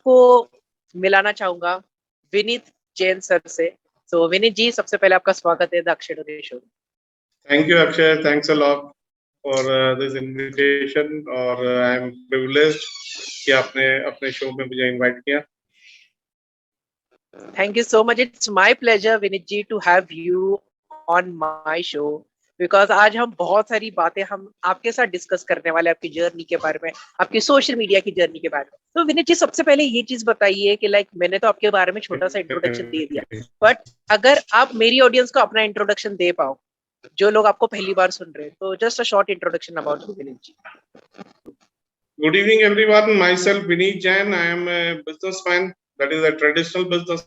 आपको मिलाना चाहूंगा विनीत जैन सर से। तो विनीत जी, सबसे पहले आपका स्वागत है द अक्षय डोरे show. Thank you, Akshay. Thanks a lot for this invitation. और I am privileged कि आपने अपने शो में मुझे इनवाइट किया। Thank you so much, it's my pleasure Vineet ji to have you on my show, because आज हम बहुत सारी बातें हम आपके साथ डिस्कस करने वाले हैं, आपकी जर्नी के बारे में, आपकी सोशल मीडिया की जर्नी के बारे में। तो विनीत जी, सबसे पहले ये चीज बताइए कि लाइक मैंने तो आपके बारे में छोटा सा इंट्रोडक्शन दे दिया, बट अगर आप मेरी ऑडियंस को अपना इंट्रोडक्शन दे पाओ, जो लोग आपको पहली बार सुन रहे हैं, तो just a short introduction about you Vineet ji. Good evening, everyone. Myself, Vineet Jain. I am a businessman. That is a traditional business.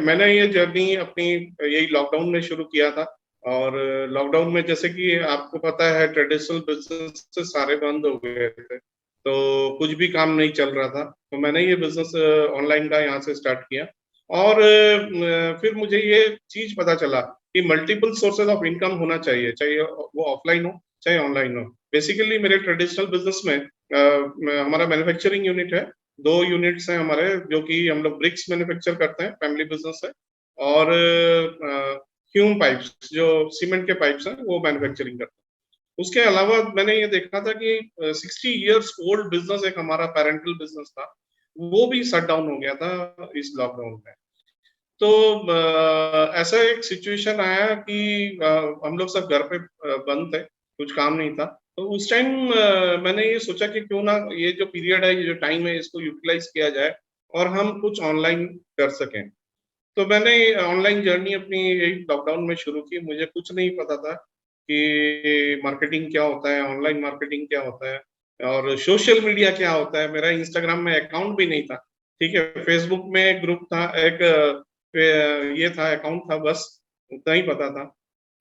मैंने ये जर्नी अपनी यही लॉकडाउन में शुरू किया था। और लॉकडाउन में जैसे कि आपको पता है ट्रेडिशनल बिजनेस से सारे बंद हो गए थे, तो कुछ भी काम नहीं चल रहा था। तो मैंने ये बिजनेस ऑनलाइन का यहाँ से स्टार्ट किया। और फिर मुझे ये चीज पता चला कि मल्टीपल सोर्सेज ऑफ इनकम होना चाहिए, चाहे वो ऑफलाइन हो चाहे ऑनलाइन हो। बेसिकली मेरे ट्रेडिशनल बिजनेस में हमारा मैन्युफैक्चरिंग यूनिट है, 2 यूनिट्स हैं हमारे, जो कि हम लोग ब्रिक्स मैन्युफैक्चर करते हैं, फैमिली बिजनेस है। और ह्यूम पाइप्स, जो सीमेंट के पाइप्स हैं, वो मैन्युफैक्चरिंग करते हैं। उसके अलावा मैंने ये देखा था कि 60 इयर्स ओल्ड बिजनेस एक हमारा पेरेंटल बिजनेस था, वो भी शट डाउन हो गया था इस लॉकडाउन में। तो ऐसा एक सिचुएशन आया कि हम लोग सब घर पे बंद थे, कुछ काम नहीं था। तो उस टाइम मैंने ये सोचा कि क्यों ना ये जो पीरियड है, ये जो टाइम है, इसको यूटिलाइज किया जाए और हम कुछ ऑनलाइन कर सकें। तो मैंने ऑनलाइन जर्नी अपनी यही लॉकडाउन में शुरू की। मुझे कुछ नहीं पता था कि मार्केटिंग क्या होता है, ऑनलाइन मार्केटिंग क्या होता है, और सोशल मीडिया क्या होता है। मेरा इंस्टाग्राम में अकाउंट भी नहीं था, ठीक है। फेसबुक में एक ग्रुप था, एक ये था, अकाउंट था, बस उतना ही पता था।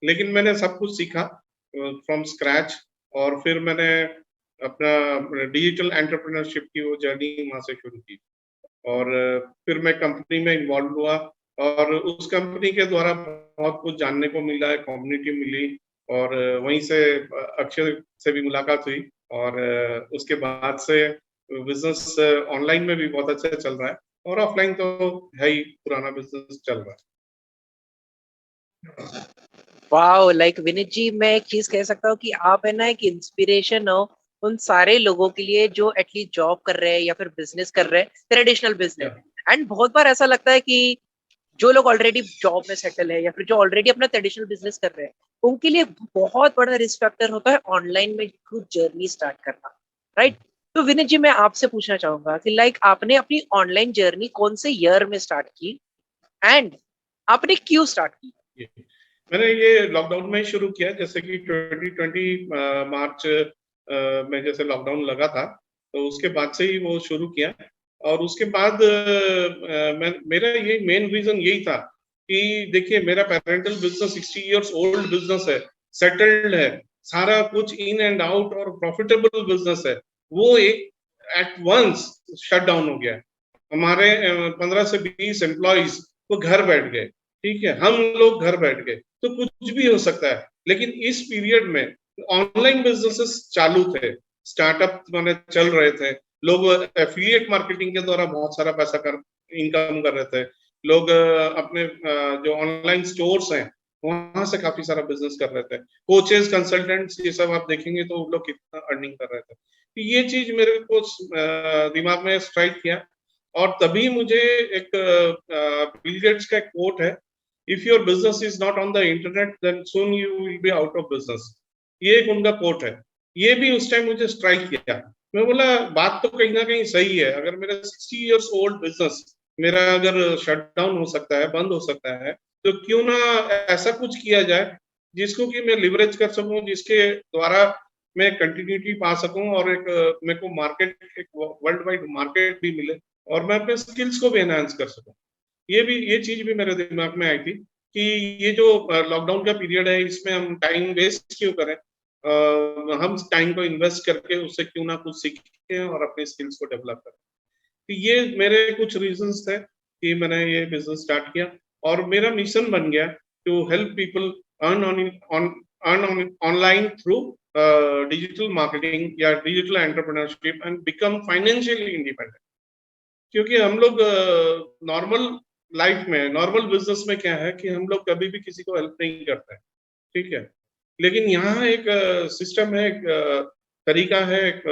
लेकिन मैंने सब कुछ सीखा फ्रॉम स्क्रैच। और फिर मैंने अपना डिजिटल एंटरप्रेन्योरशिप की वो जर्नी वहां से शुरू की। और फिर मैं कंपनी में इन्वॉल्व हुआ, और उस कंपनी के द्वारा बहुत कुछ जानने को मिला है, कम्युनिटी मिली। और वहीं से अक्षय से भी मुलाकात हुई। और उसके बाद से बिजनेस ऑनलाइन में भी बहुत अच्छा चल रहा है, और ऑफलाइन तो है ही, पुराना बिजनेस चल रहा है। वाओ, लाइक विनीत जी, मैं एक चीज कह सकता हूँ कि आप है ना एक इंस्पिरेशन हो उन सारे लोगों के लिए जो एटलीस्ट जॉब कर रहे हैं या फिर बिजनेस कर रहे हैं, ट्रेडिशनल बिजनेस। एंड बहुत बार ऐसा लगता है कि जो लोग ऑलरेडी जॉब में सेटल है या फिर जो ऑलरेडी अपना ट्रेडिशनल बिजनेस कर रहे हैं, उनके लिए बहुत बड़ा रिस्क फैक्टर होता है ऑनलाइन में खुद जर्नी स्टार्ट करना, राइट? तो विनीत जी, मैं आपसे पूछना चाहूंगा कि लाइक आपने अपनी ऑनलाइन जर्नी कौन से ईयर में स्टार्ट की एंड आपने क्यों स्टार्ट की? मैंने ये लॉकडाउन में शुरू किया, जैसे कि 2020 मार्च में जैसे लॉकडाउन लगा था, तो उसके बाद से ही वो शुरू किया। और उसके बाद मेरा ये मेन रीजन यही था कि देखिए, मेरा parental business 60 years old business है, सेटल्ड है, सारा कुछ इन एंड आउट और प्रॉफिटेबल बिजनेस है। वो एक एट वंस शट डाउन हो गया। हमारे 15 से 20 एम्प्लॉइज वो घर बैठ गए, ठीक है, हम लोग घर बैठ गए। तो कुछ भी हो सकता है। लेकिन इस पीरियड में ऑनलाइन बिजनेसेस चालू थे, स्टार्टअप मैंने चल रहे थे, लोग एफिलिएट मार्केटिंग के द्वारा बहुत सारा पैसा कर इनकम कर रहे थे। लोग अपने जो ऑनलाइन स्टोर्स हैं, वहां से काफी सारा बिजनेस कर रहे थे। कोचेस, कंसल्टेंट्स, ये सब आप देखेंगे तो वो लोग कितना अर्निंग कर रहे थे। तो ये चीज मेरे को दिमाग में स्ट्राइक किया। और तभी मुझे एक बिल गेट्स का एक कोट है, if your business is not on the internet then soon you will be out of business. ये एक उनका कोट है। ये भी उस टाइम मुझे स्ट्राइक किया। मैं बोला, बात तो कहीं ना कहीं सही है। अगर मेरा 60 इयर्स ओल्ड बिजनेस मेरा अगर शट डाउन हो सकता है, बंद हो सकता है, तो क्यों ना ऐसा कुछ किया जाए जिसको कि मैं लिवरेज कर सकूं, जिसके द्वारा मैं कंटिन्यूटी पा सकूं, और एक मेरे को मार्केट, एक वर्ल्ड वाइड मार्केट भी मिले, और मैं अपने स्किल्स को भी एनहांस कर सकूं। ये चीज भी मेरे दिमाग में आई थी कि ये जो लॉकडाउन का पीरियड है, इसमें हम टाइम वेस्ट क्यों करें। हम टाइम को इन्वेस्ट करके उससे क्यों ना कुछ सीखें और अपने स्किल्स को डेवलप करें। तो ये मेरे कुछ रीजंस थे कि मैंने ये बिजनेस स्टार्ट किया। और मेरा मिशन बन गया to help people earn on online through digital marketing या digital entrepreneurship and become financially independent. क्योंकि हम लोग नॉर्मल लाइफ में, नॉर्मल बिजनेस में क्या है कि हम लोग कभी भी किसी को हेल्प नहीं करते हैं, ठीक है। लेकिन यहाँ एक सिस्टम है, एक तरीका है, एक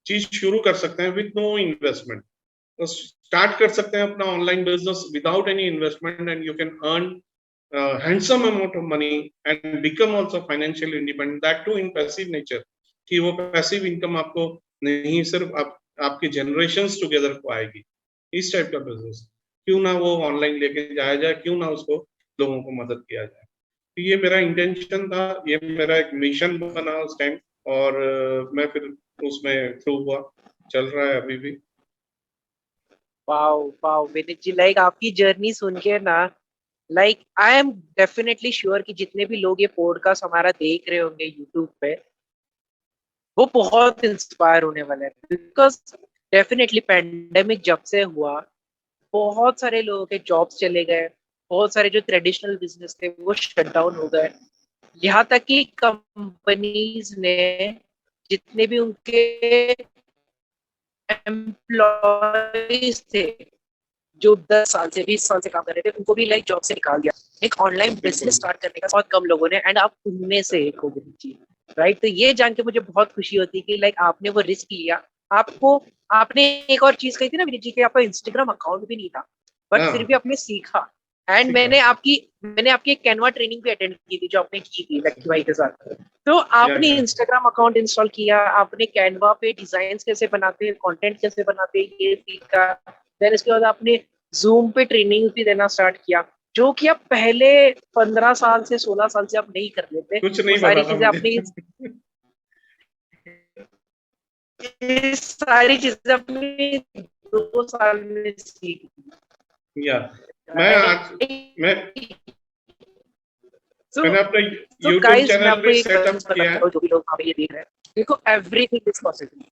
चीज शुरू कर सकते हैं विद नो इन्वेस्टमेंट। तो स्टार्ट कर सकते हैं अपना online business without any investment, and you can earn handsome amount of money and become also financially independent, that too in passive nature, कि वो पैसिव इनकम आपको नहीं, सिर्फ आपके जनरेशंस टुगेदर को आएगी। इस टाइप का बिजनेस क्यों ना वो ऑनलाइन लेके जाया जाए, क्यों ना उसको लोगों को मदद किया जाए। तो ये मेरा इंटेंशन था, ये मेरा एक मिशन बना उस टाइम, और मैं फिर उसमें थ्रू हुआ, चल रहा है अभी भी। वाओ वाओ विनीत जी, लाइक आपकी जर्नी सुन के ना, like I am definitely sure कि जितने भी लोग ये पॉडकास्ट हमारा देख रहे होंगे यूट्यूब पे, वो बहुत इंस्पायर होने वाले हैं। बिकॉज डेफिनेटली पेंडेमिक जब से हुआ, बहुत सारे लोगों के जॉब्स चले गए, बहुत सारे जो ट्रेडिशनल बिजनेस थे वो शट डाउन हो गए। यहाँ तक कि कंपनीज ने जितने भी उनके एम्प्लॉयज थे, जो 10 साल से 20 साल से काम कर रहे थे, उनको भी लाइक जॉब से निकाल दिया। एक ऑनलाइन बिजनेस स्टार्ट करने का बहुत कम लोगों ने, एंड आप उनमें से एक हो जी, राइट। तो ये जान के मुझे बहुत खुशी होती है कि लाइक आपने वो रिस्क लिया। आपको, आपने एक और चीज कही थी ना विनीत जी, कि आपका इंस्टाग्राम अकाउंट भी नहीं था, बट फिर भी हाँ, आपने सीखा। एंड ठीक है। मैंने आपकी एक कैनवा ट्रेनिंग भी अटेंड की थी, जो आपने की थी लक्की भाई के साथ। तो आपने या इंस्टाग्राम अकाउंट इंस्टॉल किया, आपने कैनवा पे डिजाइन कैसे बनाते हैं, कंटेंट कैसे बनाते हैं, ये सीखा। देन इसके बाद आपने जूम पे ट्रेनिंग भी देना स्टार्ट किया, जो कि आप पहले 15 साल से 16 साल से आप नहीं कर रहे थे। कुछ वो नहीं सारी पता था चीजें मुझे। आपने, ये सारी चीजें अपने 2 साल में सीख या मैं आज ली। मैं सो मैंने अपना सो यूट्यूब गाइस, मैं चैनल आपको भी एक सेटअप चीज बताना किया चाहता है। हूँ, जो भी लोग हमें ये देख रहे हैं, देखो एवरीथिंग इज पॉसिबल।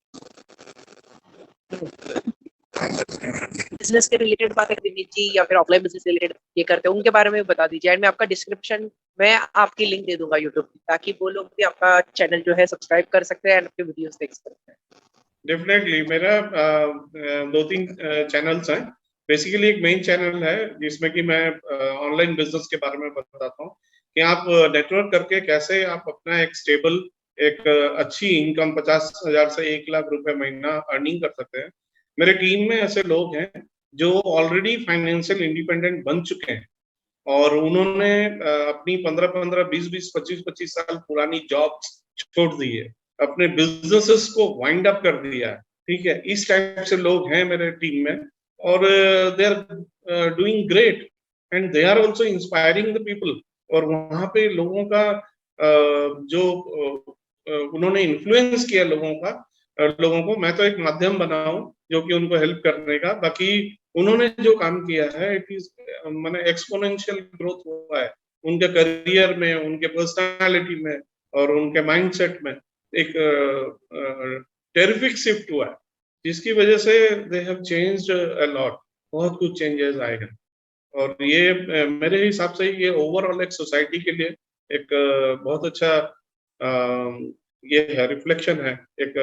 बिजनेस के रिलेटेड बात है विनीत जी, या फिर ऑफलाइन बिजनेस रिलेटेड ये करते हैं, उनके बारे में बता दीजिए। एंड मैं आपका डिस्क्रिप्शन में आपकी लिंक दे दूंगा यूट्यूब की, ताकि वो लोग भी आपका चैनल जो है सब्सक्राइब कर सकते हैं एंड आपके वीडियोस देख सकते हैं। डेफिनेटली मेरा दो तीन चैनल्स हैं। बेसिकली एक मेन चैनल है जिसमें कि मैं ऑनलाइन बिजनेस के बारे में बताता हूँ कि आप नेटवर्क करके कैसे आप अपना एक स्टेबल, एक अच्छी इनकम 50,000 से 1 लाख रुपए महीना अर्निंग कर सकते हैं। मेरे टीम में ऐसे लोग हैं जो ऑलरेडी फाइनेंशियल इंडिपेंडेंट बन चुके हैं, और उन्होंने अपनी 15-15, 20-20, 25-25 साल पुरानी जॉब छोड़ दी है, अपने बिजनेसेस को वाइंड अप कर दिया है, ठीक है। इस टाइप से लोग हैं मेरे टीम में, और they are doing great, and they are also inspiring the people. और वहां पे लोगों का जो उन्होंने इन्फ्लुएंस किया लोगों का, लोगों को, मैं तो एक माध्यम बना हूं जो कि उनको हेल्प करने का। बाकी उन्होंने जो काम किया है, इट इज मैंने एक्सपोनेंशियल ग्रोथ हुआ है उनके करियर में, उनके पर्सनालिटी में, और उनके माइंडसेट में एक टेरिफिक शिफ्ट हुआ है, जिसकी वजह से they have changed a lot. बहुत कुछ चेंजेस आए हैं, और ये मेरे हिसाब से ये ओवरऑल एक सोसाइटी के लिए एक बहुत अच्छा ये है, रिफ्लेक्शन है, एक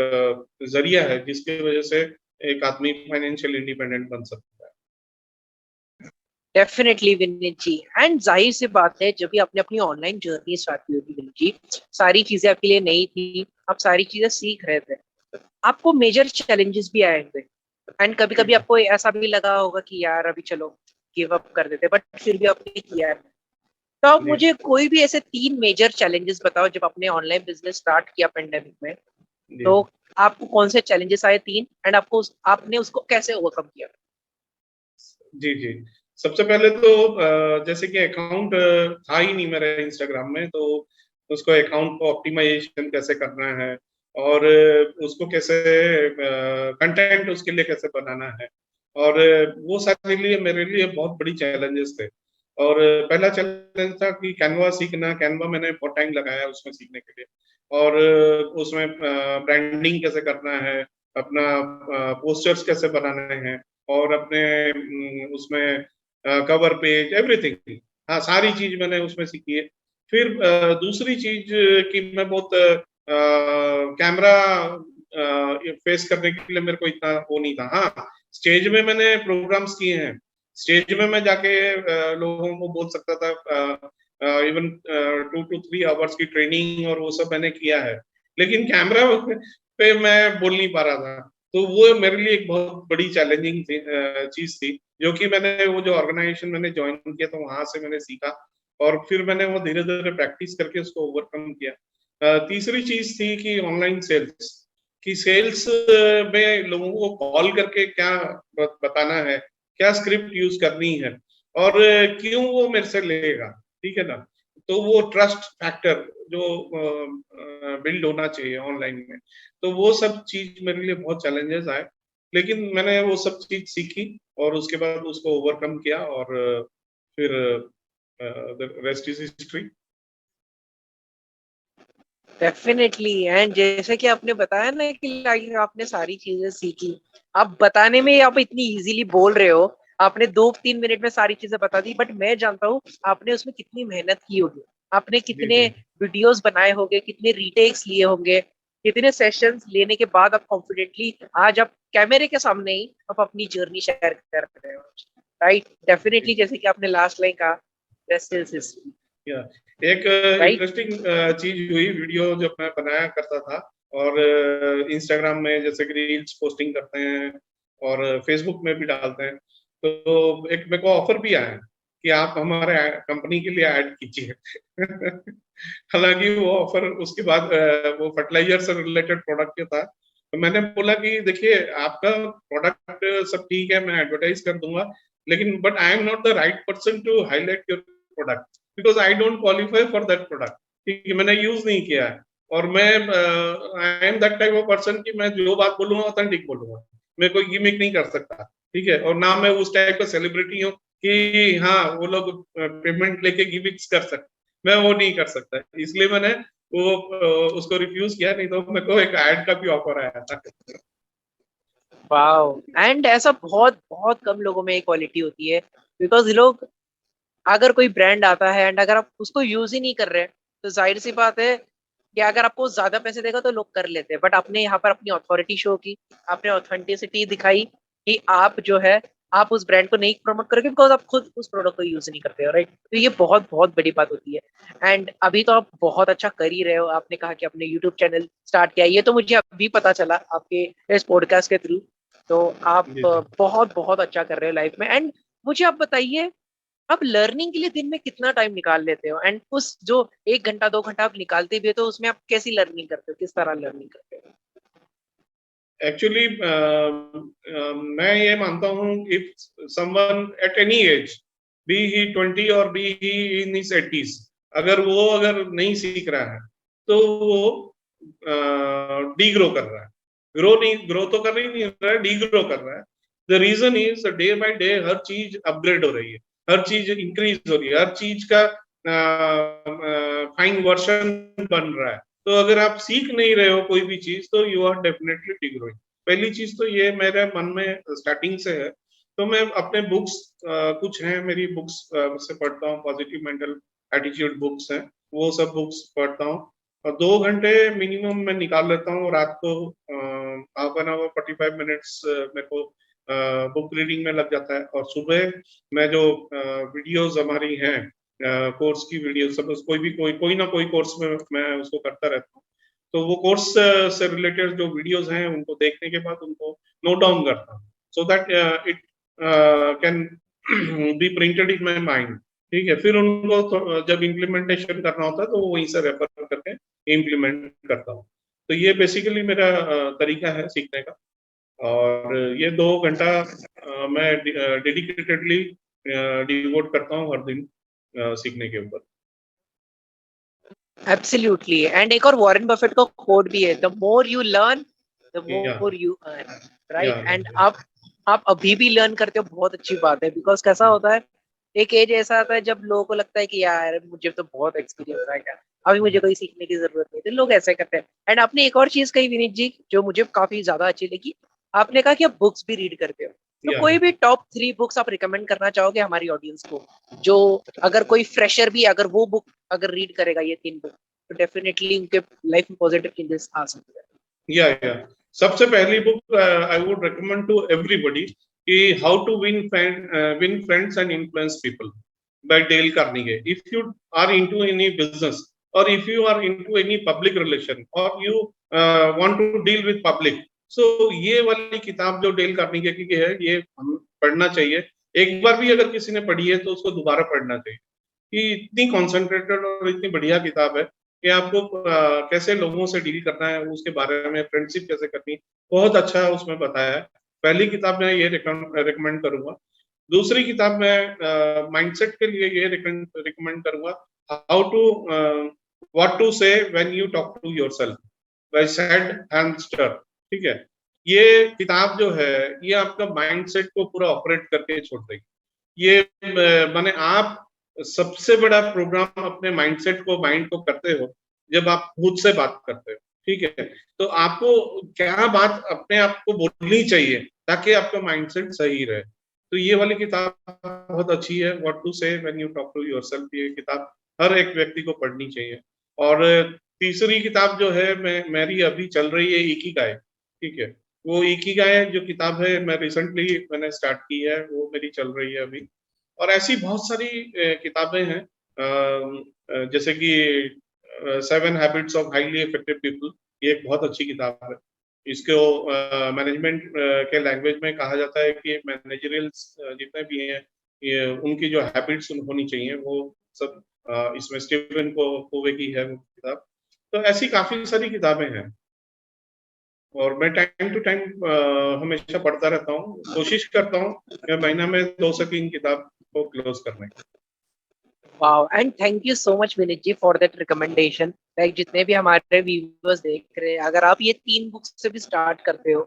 जरिया है जिसकी वजह से एक आदमी फाइनेंशियल इंडिपेंडेंट बन सकता है। Definitely Vineet ji. एंड जाहिर सी बात है, जब भी आपने अपनी ऑनलाइन जर्नी स्टार्ट की होगी विनीत जी, सारी चीजें आपके लिए नई थी, आप सारी चीजें सीख रहे थे, आपको मेजर चैलेंजेस भी आए थे। एंड कभी कभी आपको ऐसा भी लगा होगा कि यार अभी चलो गिव अप कर देते, बट फिर भी आपने किया है। तो आप जी मुझे कोई भी ऐसे 3 मेजर चैलेंजेस बताओ जब आपने ऑनलाइन बिजनेस स्टार्ट किया पेंडेमिक में। जी तो आपको कौन से चैलेंजेस आए 3, एंड आपने उसको कैसे ओवरकम किया? जी जी। सबसे पहले तो जैसे कि अकाउंट था ही नहीं मेरे इंस्टाग्राम में, तो उसको अकाउंट को ऑप्टिमाइजेशन कैसे करना है, और उसको कैसे कंटेंट उसके लिए कैसे बनाना है, और वो सारे लिए मेरे लिए बहुत बड़ी चैलेंजेस थे। और पहला चैलेंज था कि कैनवा सीखना। कैनवा मैंने बहुत टाइम लगाया उसमें सीखने के लिए, और उसमें ब्रांडिंग कैसे करना है, अपना पोस्टर्स कैसे बनाने हैं, और अपने उसमें कवर पेज एवरीथिंग, हाँ सारी चीज मैंने उसमें सीखी है। फिर दूसरी चीज कि मैं बहुत कैमरा फेस करने के लिए मेरे को इतना वो नहीं था। हाँ, स्टेज में मैंने प्रोग्राम्स किए हैं, स्टेज में मैं जाके लोगों को बोल सकता था, इवन 2 to 3 hours की ट्रेनिंग और वो सब मैंने किया है, लेकिन कैमरा पे मैं बोल नहीं पा रहा था। तो वो मेरे लिए एक बहुत बड़ी चैलेंजिंग चीज थी, जो कि मैंने वो जो ऑर्गेनाइजेशन मैंने ज्वाइन किया तो वहां से मैंने सीखा, और फिर मैंने वो धीरे धीरे प्रैक्टिस करके उसको ओवरकम किया। तीसरी चीज थी कि ऑनलाइन सेल्स, कि सेल्स में लोगों को कॉल करके क्या बताना है, क्या स्क्रिप्ट यूज करनी है, और क्यों वो मेरे से लेगा, ठीक है ना। तो वो ट्रस्ट फैक्टर जो बिल्ड होना चाहिए ऑनलाइन में, तो वो सब चीज मेरे लिए बहुत चैलेंजेस आए, लेकिन मैंने वो सब चीज सीखी और उसके बाद उसको ओवरकम किया, और फिर rest is history. Definitely. And जैसे कि आपने बताया ना कि like आपने सारी चीजें सीखी, आप बताने में आप इतनी इजीली बोल रहे हो, आपने 2-3 मिनट में सारी चीजें बता दी, बट मैं जानता हूँ आपने उसमें कितनी मेहनत की होगी, आपने जी कितने जी। वीडियोस बनाए होंगे, कितने रीटेक्स लिए होंगे, कितने सेशंस लेने के बाद आप कॉन्फिडेंटली आज आप कैमरे के सामने ही आप अपनी जर्नी शेयर कर रहे हो, राइट। डेफिनेटली, जैसे कि आपने लास्ट लाइन कहा, रेस्ट इज हिस्ट्री, या एक राइट। इंटरेस्टिंग चीज हुई, वीडियो जब मैं बनाया करता था और इंस्टाग्राम में जैसे कि रील्स पोस्टिंग करते हैं और फेसबुक में भी डालते हैं, तो एक मेरे को ऑफर भी आया कि आप हमारे कंपनी के लिए ऐड कीजिए। हालांकि वो ऑफर उसके बाद वो फर्टिलाइजर से रिलेटेड प्रोडक्ट था, तो मैंने बोला कि देखिए आपका प्रोडक्ट सब ठीक है, मैं एडवर्टाइज कर दूंगा, लेकिन but I am not the right person to highlight your product because I don't qualify for that product. ठीक है, मैंने यूज नहीं किया है, और मैं I am that type of person कि मैं जो बात बोलूंगा ऑथेंटिक बोलूंगा, मैं कोई गिमिक नहीं कर सकता, ठीक है। और ना मैं उस टाइप का सेलिब्रिटी हूँ कि हाँ वो लोग पेमेंट लेके गिमिक्स कर सकते, मैं वो नहीं कर सकता, इसलिए मैंने वो उसको रिफ्यूज किया, नहीं तो मेरे को एक ऐड का भी ऑफर आया था। वाओ। एंड ऐसा बहुत बहुत कम लोगों में ये क्वालिटी होती है, बिकॉज लोग, अगर कोई ब्रांड आता है एंड अगर आप उसको यूज ही नहीं कर रहे, तो जाहिर सी बात है कि अगर आपको ज्यादा पैसे देगा तो लोग कर लेते हैं। बट आपने यहाँ पर अपनी अथॉरिटी शो की, आपने ऑथेंटिसिटी दिखाई कि आप जो है, आप उस ब्रांड को नहीं प्रमोट करोगे बिकॉज आप खुद उस प्रोडक्ट को यूज नहीं करते हो, राइट। तो ये बहुत बहुत बड़ी बात होती है। एंड अभी तो आप बहुत अच्छा कर ही रहे हो, आपने कहा कि आपने यूट्यूब चैनल स्टार्ट किया, ये तो मुझे अभी पता चला आपके इस पॉडकास्ट के थ्रू। तो आप जी जी। बहुत बहुत अच्छा कर रहे हो लाइफ में। एंड मुझे आप बताइए, आप लर्निंग के लिए दिन में कितना टाइम निकाल लेते हो, एंड उस जो 1 घंटा 2 घंटा आप निकालते भी हो, तो उसमें आप कैसी लर्निंग करते हो, किस तरह लर्निंग करते हो? एक्चुअली मैं ये मानता हूँ, if someone at any age, be he 20 और B he in his 80s, अगर नहीं सीख रहा है तो वो डी ग्रो कर रहा है। ग्रो तो कर ही नहीं रहा है, डी ग्रो कर रहा है। The reason is day by day हर चीज अपग्रेड हो रही है, हर चीज इंक्रीज हो रही है, हर चीज का फाइन वर्जन बन रहा है। तो अगर आप सीख नहीं रहे हो कोई भी चीज, तो यू आर डेफिनेटली डिग्रोइंग। पहली चीज तो ये मेरे मन में स्टार्टिंग से है। तो मैं अपने बुक्स, कुछ हैं मेरी बुक्स से पढ़ता हूँ, पॉजिटिव मेंटल एटीट्यूड बुक्स हैं, वो सब बुक्स पढ़ता हूँ, और 2 घंटे मिनिमम मैं निकाल लेता हूँ रात को। ½ 45 मिनट्स मेरे को बुक रीडिंग में लग जाता है, और सुबह मैं जो वीडियोस हमारी हैं, कोर्स की वीडियो, सपोज कोई ना कोई कोर्स में मैं उसको करता रहता हूँ, तो वो कोर्स से रिलेटेड जो वीडियोस हैं उनको देखने के बाद उनको नोट डाउन करता हूँ, so that it can be printed in my mind. ठीक है, फिर उनको जब इम्प्लीमेंटेशन करना होता है तो वहीं से रेफर करके इम्प्लीमेंट करता हूँ। तो ये बेसिकली मेरा तरीका है सीखने का, और ये 2 घंटा मैं डेडिकेटेडली डिवोट करता हूँ हर दिन सीखने के ऊपर। एब्सोल्युटली। एंड एक और वॉरेन बफेट का कोट भी है, the more you learn the या मोर यू अर्न, या राइट। या एंड आप अभी भी लर्न करते हो, बहुत अच्छी बात है, बिकॉज कैसा होता है, एक एज ऐसा आता है जब लोगों को लगता है कि यार मुझे तो बहुत एक्सपीरियंस आ गया, अभी मुझे कोई सीखने की जरूरत नहीं, तो लोग ऐसे करते हैं। एंड आपने एक और चीज कही विनीत जी, जो मुझे काफी ज्यादा अच्छी लगी, आपने कहा कि आप बुक्स भी रीड करते हो। तो या कोई भी टॉप 3 बुक्स आप रिकमेंड करना चाहोगे हमारी ऑडियंस को, जो अगर कोई फ्रेशर भी अगर वो बुक अगर रीड करेगा, ये 3 बुक, तो डेफिनेटली उनके लाइफ में पॉजिटिव चेंजेस आ सकते हैं? या सबसे पहली book I would recommend to everybody कि how to win friends and influence people by Dale Carnegie. If you are into any business or if you are into any public relation or you want to deal with public, so ये वाली किताब जो Dale Carnegie की है ये हम पढ़ना चाहिए. एक बार भी अगर किसी ने पढ़ी है तो उसको दोबारा पढ़ना चाहिए. कि इतनी कॉन्सेंट्रेटेड और इतनी बढ़िया किताब है कि आपको कैसे लोगों से डील करना है, उसके बारे में फ्रेंडशिप कैसे करनी, बहुत अच्छा उसमें बताया है. पहली किताब मैं ये रिकमेंड करूंगा. दूसरी किताब मैं माइंडसेट के लिए ये रिकमेंड करूंगा, how to what to say when you talk to yourself by Shad Helmstetter. ठीक है, ये किताब जो है ये आपका माइंडसेट को पूरा ऑपरेट करके छोड़ देगी. ये माने आप सबसे बड़ा प्रोग्राम अपने माइंड को करते हो जब आप खुद से बात करते हो. ठीक है, तो आपको क्या बात अपने आप को बोलनी चाहिए ताकि आपका माइंडसेट सही रहे. तो ये वाली किताब बहुत अच्छी है, what to say when you talk to yourself. ये किताब हर एक व्यक्ति को पढ़नी चाहिए. और तीसरी किताब जो है मेरी अभी चल रही है इकिगाई. ठीक है, वो इकिगाई जो किताब है मैंने स्टार्ट की है, वो मेरी चल रही है अभी. और ऐसी बहुत सारी किताबें हैं, जैसे कि 7 habits of highly effective people. ये एक बहुत अच्छी किताब है. इसको मैनेजमेंट के लैंग्वेज में कहा जाता है कि मैनेजरियल जितने भी हैं ये उनकी जो हैबिट्स होनी चाहिए वो सब इसमें स्टीवन कोवे की है वो किताब. तो ऐसी काफी सारी किताबें हैं और मैं टाइम टू टाइम हमेशा पढ़ता रहता हूँ. कोशिश करता हूँ महीना में 2 से 3 किताब को क्लोज करने की. Wow, and thank you so much Vineet ji for that recommendation. Like जितने भी हमारे व्यूअर्स देख रहे हैं, अगर आप ये 3 बुक्स से भी स्टार्ट करते हो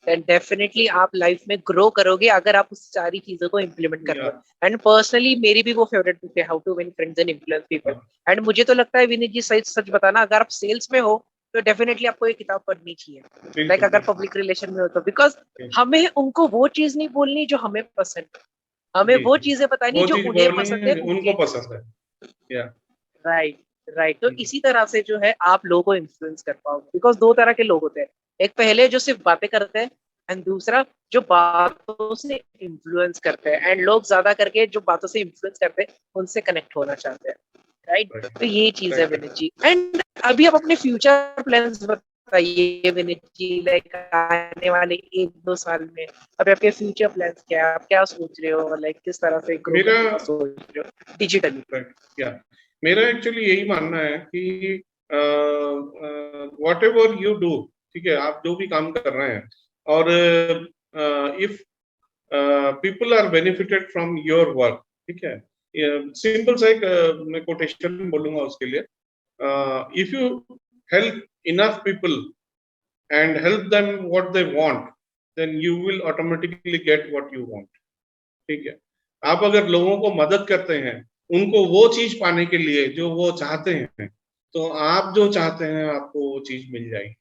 देन डेफिनेटली आप लाइफ में ग्रो करोगे अगर आप उस सारी चीजों को इम्प्लीमेंट कर रहे हो. एंड पर्सनली मेरी भी वो फेवरेट बुक है, how to win friends and influence people. And मुझे तो लगता है विनीत जी सच सच बताना, अगर आप सेल्स में हो तो डेफिनेटली आपको ये किताब पढ़नी चाहिए. लाइक अगर पब्लिक रिलेशन में हो तो, बिकॉज हमें उनको वो चीज नहीं बोलनी जो हमें पसंद है, हमें वो चीजें बतानी जो उन्हें पसंद है, उनको पसंद है. Right right. तो इसी तरह से जो है आप लोगों को इन्फ्लुएंस कर पाओगे. बिकॉज 2 तरह के लोग होते हैं, एक पहले जो सिर्फ बातें करते हैं एंड दूसरा जो बातों से इन्फ्लुएंस करते हैं. एंड लोग ज्यादा करके जो बातों से इन्फ्लुएंस करते हैं उनसे कनेक्ट होना चाहते हैं. राइट, तो ये चीज है विनीत जी. एंड अभी आप अपने फ्यूचर प्लान्स बताइए विनीत जी. लाइक आने वाले 1-2 साल में अभी आपके फ्यूचर प्लान्स क्या है, आप क्या सोच रहे हो, लाइक किस तरह से ग्रो करने का सोच रहे हो डिजिटली? मेरा एक्चुअली यही मानना है कि व्हाट एवर यू डू, ठीक है, आप जो भी काम कर रहे हैं और if people are benefited from your work, ठीक है, सिंपल सा एक मैं कोटेशन बोलूंगा उसके लिए, if you help enough people and help them what they want, then you will automatically get what you want. ठीक है, आप अगर लोगों को मदद करते हैं उनको वो चीज पाने के लिए जो वो चाहते हैं, तो आप जो चाहते हैं आपको वो चीज मिल जाएगी.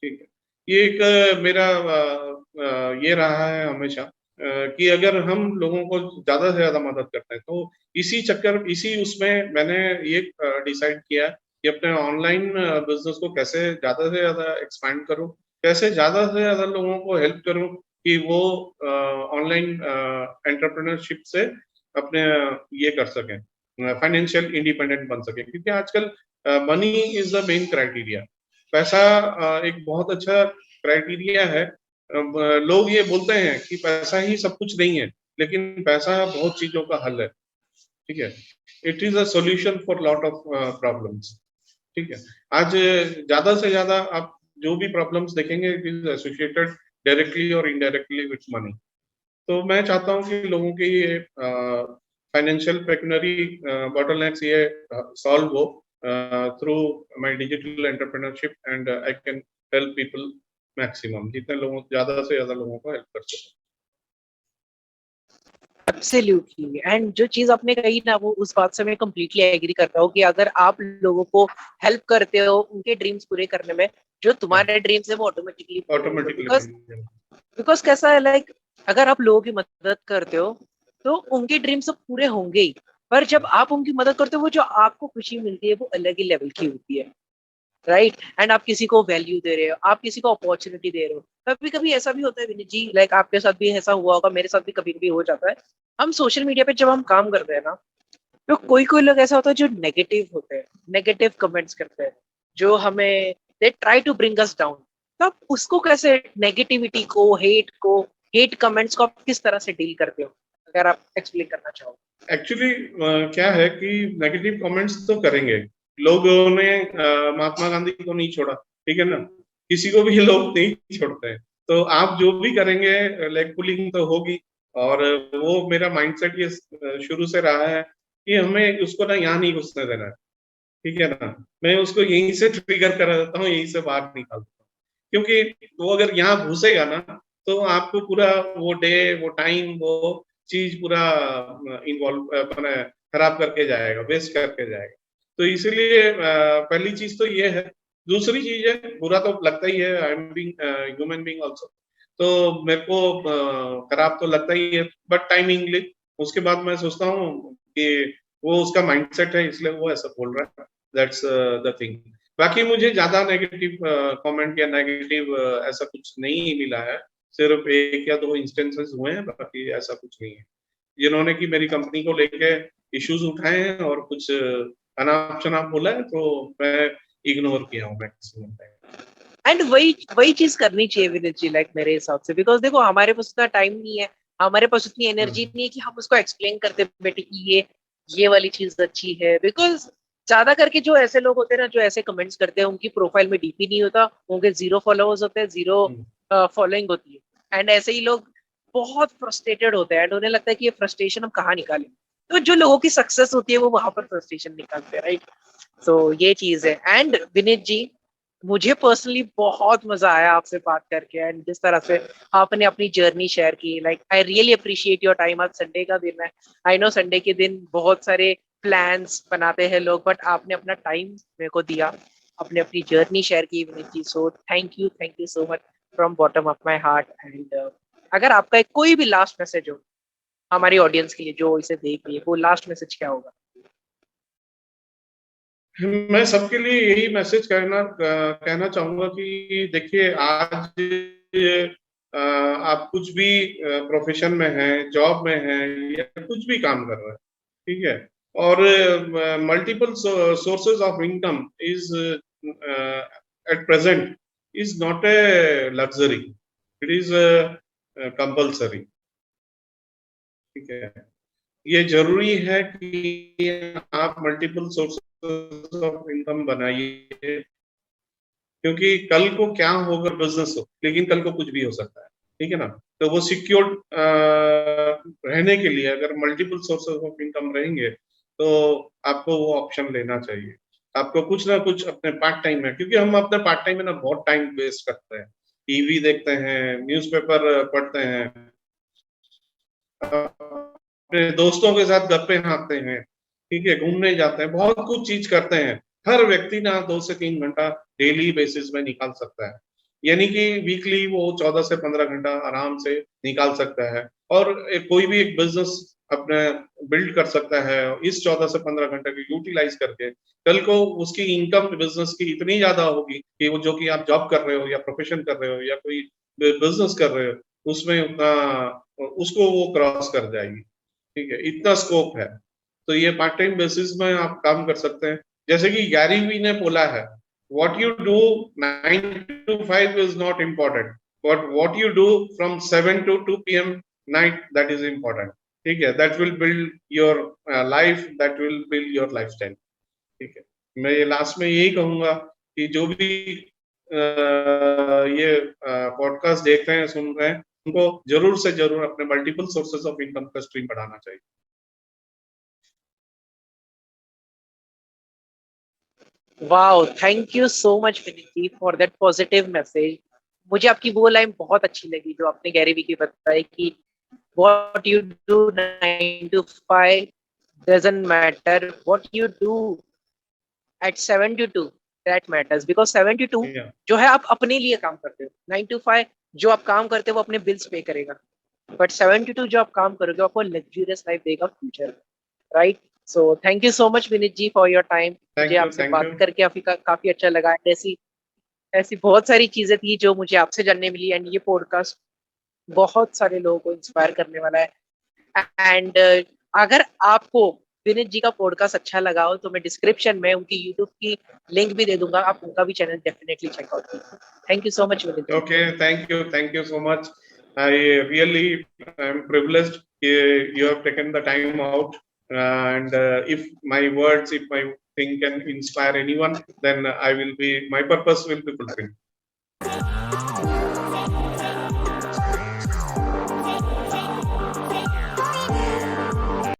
ठीक है, ये एक मेरा ये रहा है हमेशा कि अगर हम लोगों को ज्यादा से ज्यादा मदद करते हैं तो इसी उसमें मैंने ये डिसाइड किया कि अपने ऑनलाइन बिजनेस को कैसे ज्यादा से ज्यादा एक्सपैंड करूं, कैसे ज्यादा से ज्यादा लोगों को हेल्प करूं कि वो ऑनलाइन एंटरप्रेन्योरशिप से अपने ये कर सकें, फाइनेंशियल इंडिपेंडेंट बन सके. क्योंकि आजकल money is the main criteria. पैसा एक बहुत अच्छा क्राइटेरिया है. लोग ये बोलते हैं कि पैसा ही सब कुछ नहीं है, लेकिन पैसा बहुत चीजों का हल है. ठीक है, it is a solution for lot of problems. ठीक है, आज ज्यादा से ज्यादा आप जो भी प्रॉब्लम्स देखेंगे इट इज एसोसिएटेड डायरेक्टली और इनडायरेक्टली विथ मनी. तो मैं चाहता हूँ कि लोगों के ये फाइनेंशियल पेक्युनरी बॉटलनेक्स ये सॉल्व हो through my digital entrepreneurship and I can help people maximum, जितने लोगों ज्यादा से ज्यादा लोगों को हेल्प कर सके. एब्सोल्युटली. एंड जो चीज आपने कही ना, वो उस बात से मैं कंप्लीटली एग्री करता हूँ कि अगर आप लोगों को हेल्प करते हो उनके ड्रीम्स पूरे करने में, जो तुम्हारे ड्रीम्स है वो ऑटोमेटिकली. बिकॉज कैसा है, लाइक अगर आप लोगों की मदद करते हो तो उनके ड्रीम्स तो पूरे होंगे ही, पर जब आप उनकी मदद करते हो वो जो आपको खुशी मिलती है वो अलग ही लेवल की होती है. राइट, एंड आप किसी को वैल्यू दे रहे हो, आप किसी को अपॉर्चुनिटी दे रहे हो। कभी कभी ऐसा भी होता है विनीत जी, लाइक आपके साथ भी ऐसा हुआ होगा, मेरे साथ भी कभी कभी हो जाता है। हम सोशल मीडिया पे जब हम काम करते हैं ना, तो कोई कोई लोग ऐसा होता है जो नेगेटिव होते हैं, नेगेटिव कमेंट्स करते हैं, जो हमें they try to bring us down. तो आप उसको कैसे, नेगेटिविटी को, हेट कमेंट्स को आप किस तरह से डील करते हो, अगर आप एक्सप्लेन करना चाहो। एक्चुअली क्या है कि नेगेटिव कमेंट्स तो करेंगे लोगों ने। महात्मा गांधी को नहीं छोड़ा, ठीक है ना, किसी को भी लोग नहीं छोड़ते हैं। तो आप जो भी करेंगे, लेग पुलिंग तो होगी। और वो मेरा माइंडसेट ये शुरू से रहा है कि हमें उसको ना यहाँ नहीं घुसने देना है, ठीक है ना। मैं उसको यहीं से ट्रिगर करा देता हूँ, यहीं से बाहर निकाल देता हूँ। क्योंकि वो अगर यहाँ घुसेगा ना, तो आपको पूरा वो डे, वो टाइम, वो चीज पूरा इन्वॉल्व मैंने खराब करके जाएगा, वेस्ट करके जाएगा। तो इसीलिए पहली चीज तो ये है। दूसरी चीज है, बुरा तो लगता ही है, I am being human being also. तो मेरे को खराब तो लगता ही है, बट टाइमिंगली उसके बाद मैं सोचता हूँ कि वो उसका माइंडसेट है, इसलिए वो ऐसा बोल रहा है। That's the thing. बाकी मुझे ज्यादा नेगेटिव कमेंट या नेगेटिव ऐसा कुछ नहीं मिला है। सिर्फ एक या दो इंस्टेंसेस हुए हैं, बाकी ऐसा कुछ नहीं है जिन्होंने कि मेरी कंपनी को लेके इश्यूज उठाए हैं और कुछ अनाप शनाप बोला है, तो मैं इग्नोर किया हूँ मैक्सिमम टाइम। एंड वही वही चीज करनी चाहिए विनीत जी, लाइक मेरे हिसाब से, बिकॉज देखो हमारे पास उतना टाइम नहीं है, हमारे पास उतनी एनर्जी नहीं है कि हम उसको एक्सप्लेन करते बैठे कि ये वाली चीज अच्छी है। बिकॉज ज्यादा करके जो ऐसे लोग होते हैं ना, जो ऐसे कमेंट्स करते हैं, उनकी प्रोफाइल में डीपी नहीं होता, उनके 0 फॉलोअर्स होते हैं, 0 फॉलोइंग होती है, एंड ऐसे ही लोग बहुत फ्रस्ट्रेटेड होते हैं, एंड उन्हें लगता है कि ये फ्रस्ट्रेशन हम कहाँ निकालें। तो जो लोगों की सक्सेस होती है वो वहां पर फ्रस्ट्रेशन निकालते हैं, राइट। तो ये चीज है। एंड विनीत जी, मुझे पर्सनली बहुत मजा आया आपसे बात करके, एंड जिस तरह से आपने अपनी जर्नी शेयर की, like I really appreciate your time. आज संडे का दिन है, आई नो संडे के दिन बहुत सारे प्लान्स बनाते हैं लोग, बट आपने अपना टाइम मेरे को दिया, आपने अपनी जर्नी शेयर की Vineet ji. So thank you so much from bottom of my heart. And अगर आपका कोई भी लास्ट मैसेज हो हमारी ऑडियंस के लिए जो इसे देख रही है, वो लास्ट मैसेज क्या होगा। मैं सबके लिए यही मैसेज कहना चाहूंगा कि देखिए, आज आप कुछ भी प्रोफेशन में हैं, जॉब में हैं, या कुछ भी काम कर रहे हैं, ठीक है। और multiple sources of income is at present is not a luxury, it is compulsory, ठीक है। ये जरूरी है कि आप मल्टीपल सोर्सेज ऑफ इनकम बनाइए, क्योंकि कल को क्या होगा, बिजनेस हो, लेकिन कल को कुछ भी हो सकता है, ठीक है ना। तो वो सिक्योर रहने के लिए अगर मल्टीपल सोर्सेज ऑफ इनकम रहेंगे, तो आपको वो ऑप्शन लेना चाहिए। आपको कुछ ना कुछ अपने पार्ट टाइम में, क्योंकि हम अपने पार्ट टाइम में ना बहुत टाइम वेस्ट करते हैं, टीवी देखते हैं, न्यूज़पेपर पढ़ते हैं, अपने दोस्तों के साथ गप्पे मारते हैं, ठीक है, घूमने जाते हैं, बहुत कुछ चीज करते हैं। हर व्यक्ति ना 2 से 3 घंटा डेली बेसिस में निकाल सकता है, यानी कि वीकली वो 14 से 15 घंटा आराम से निकाल सकता है। और कोई भी एक बिजनेस अपने बिल्ड कर सकता है इस 14 से 15 घंटे को यूटिलाइज करके। कल को उसकी इनकम बिजनेस की इतनी ज्यादा होगी कि वो, जो कि आप जॉब कर रहे हो या प्रोफेशन कर रहे हो या कोई बिजनेस कर रहे हो, उसमें उतना उसको वो क्रॉस कर जाएगी, ठीक है, इतना स्कोप है। तो ये पार्ट टाइम बेसिस में आप काम कर सकते हैं। जैसे कि गैरी वी ने बोला है, what you do 9 to 5 is not important, but what you do from 7 to 2 p.m. Night, that is important, ठीक है। That will build your life, that will build your lifestyle, ठीक है। मैं ये लास्ट में यही कहूंगा कि जो भी ये पॉडकास्ट देख रहे हैं, सुन रहे हैं, उनको जरूर से जरूर अपने मल्टीपल सोर्सेज ऑफ इनकम का स्ट्रीम बढ़ाना चाहिए। Wow, thank you so much Vineet ji for that positive message. मुझे आपकी वो लाइन बहुत अच्छी लगी जो आपने गैरी वी की बताई कि what you do 9 to 5 doesn't matter, what you do at 7 to 2 that matters, because 7 to 2 Yeah. जो है आप अपने लिए काम करते हो, 9 to 5 जो आप काम करते हो वो अपने बिल्स पे करेगा, बट 7 to 2 जो आप काम करोगे आपको लग्जूरियस लाइफ देगा future, right. So thank you so much Vineet ji for your time. मुझे आपसे थैंक बात यू। करके काफी अच्छा लगा। ऐसी ऐसी बहुत सारी चीजें थी जो मुझे आपसे जानने मिली, एंड ये पॉडकास्ट बहुत सारे लोगों को इंस्पायर करने वाला है। एंड अगर आपको विनीत जी का पॉडकास्ट अच्छा लगा हो तो मैं डिस्क्रिप्शन में उनकी यूट्यूब की लिंक भी दे दूंगा, आप उनका भी चैनल डेफिनेटली चेकआउट कीजिए। Thank you so much Vineet ji. Okay, thank you so much. I really am privileged you have taken the time out, and if my words, if my thing can inspire anyone, then I will be, my purpose will be fulfilled.